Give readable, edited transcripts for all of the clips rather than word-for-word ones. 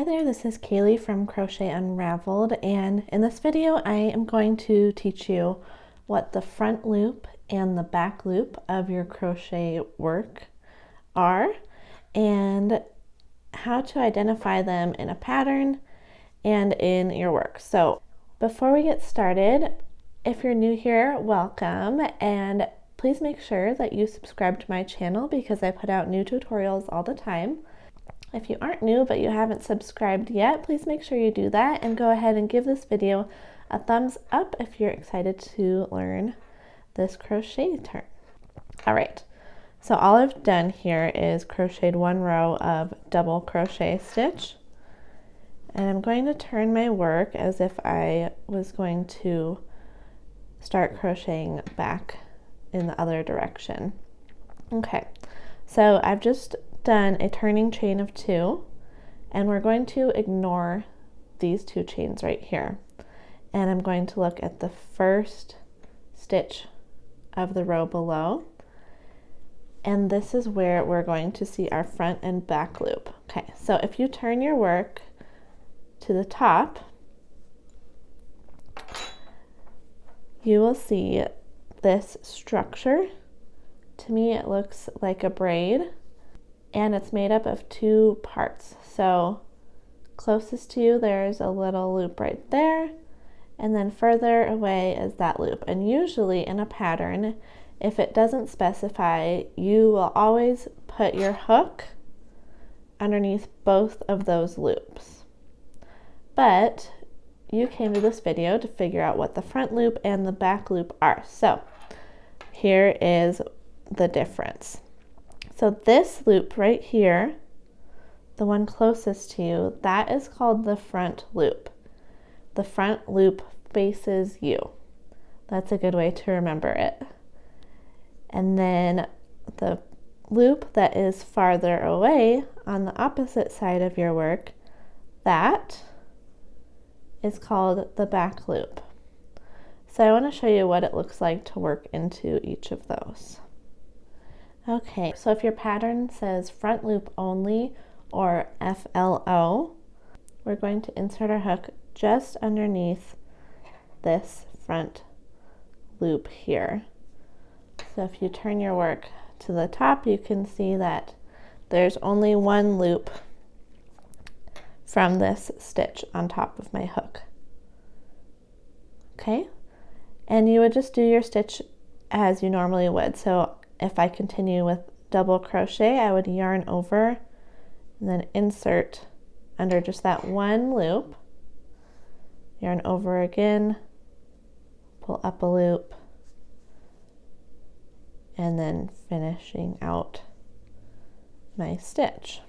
Hi there, this is Kaylee from Crochet Unraveled, and in this video I am going to teach you what the front loop and the back loop of your crochet work are and how to identify them in a pattern and in your work. So before we get started, if you're new here, welcome, and please make sure that you subscribe to my channel because I put out new tutorials all the time. If you aren't new but you haven't subscribed yet, please make sure you do that and go ahead and give this video a thumbs up if you're excited to learn this crochet turn. All right, so all I've done here is crocheted one row of double crochet stitch, and I'm going to turn my work as if I was going to start crocheting back in the other direction. Okay, so I've just done a turning chain of 2, and we're going to ignore these 2 chains right here, and I'm going to look at the first stitch of the row below, and this is where we're going to see our front and back loop. Okay, so if you turn your work to the top, you will see this structure. To me it looks like a braid, and it's made up of 2 parts. So closest to you, there's a little loop right there, and then further away is that loop. And usually in a pattern, if it doesn't specify, you will always put your hook underneath both of those loops. But you came to this video to figure out what the front loop and the back loop are. So here is the difference. So this loop right here, the one closest to you, that is called the front loop. The front loop faces you. That's a good way to remember it. And then the loop that is farther away on the opposite side of your work, that is called the back loop. So I want to show you what it looks like to work into each of those. Okay, so if your pattern says front loop only or FLO, we're going to insert our hook just underneath this front loop here. So if you turn your work to the top, you can see that there's only one loop from this stitch on top of my hook. Okay, and you would just do your stitch as you normally would. So if I continue with double crochet, I would yarn over and then insert under just that one loop, yarn over again, pull up a loop, and then finishing out my stitch.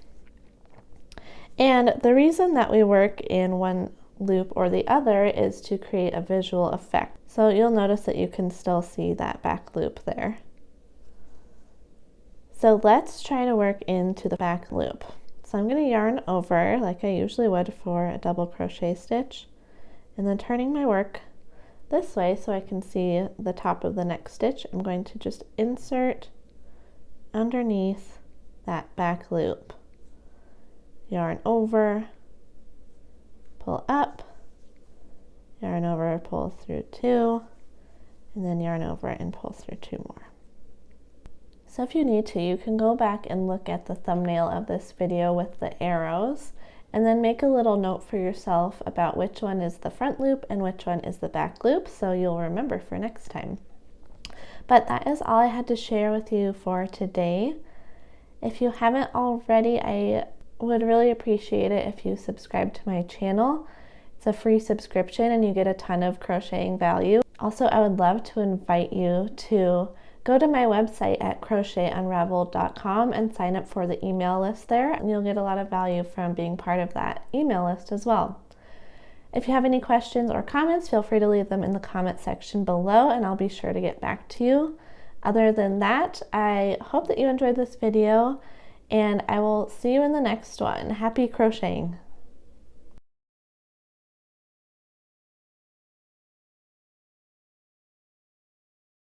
And the reason that we work in one loop or the other is to create a visual effect. So you'll notice that you can still see that back loop there. So let's try to work into the back loop. So I'm going to yarn over like I usually would for a double crochet stitch, and then turning my work this way so I can see the top of the next stitch, I'm going to just insert underneath that back loop, yarn over, pull up, yarn over, pull through 2, and then yarn over and pull through 2 more. So if you need to, you can go back and look at the thumbnail of this video with the arrows and then make a little note for yourself about which one is the front loop and which one is the back loop, so you'll remember for next time. But that is all I had to share with you for today. If you haven't already, I would really appreciate it if you subscribe to my channel. It's a free subscription and you get a ton of crocheting value. Also, I would love to invite you to go to my website at crochetunraveled.com and sign up for the email list there, and you'll get a lot of value from being part of that email list as well. If you have any questions or comments, feel free to leave them in the comment section below and I'll be sure to get back to you. Other than that, I hope that you enjoyed this video and I will see you in the next one. Happy crocheting!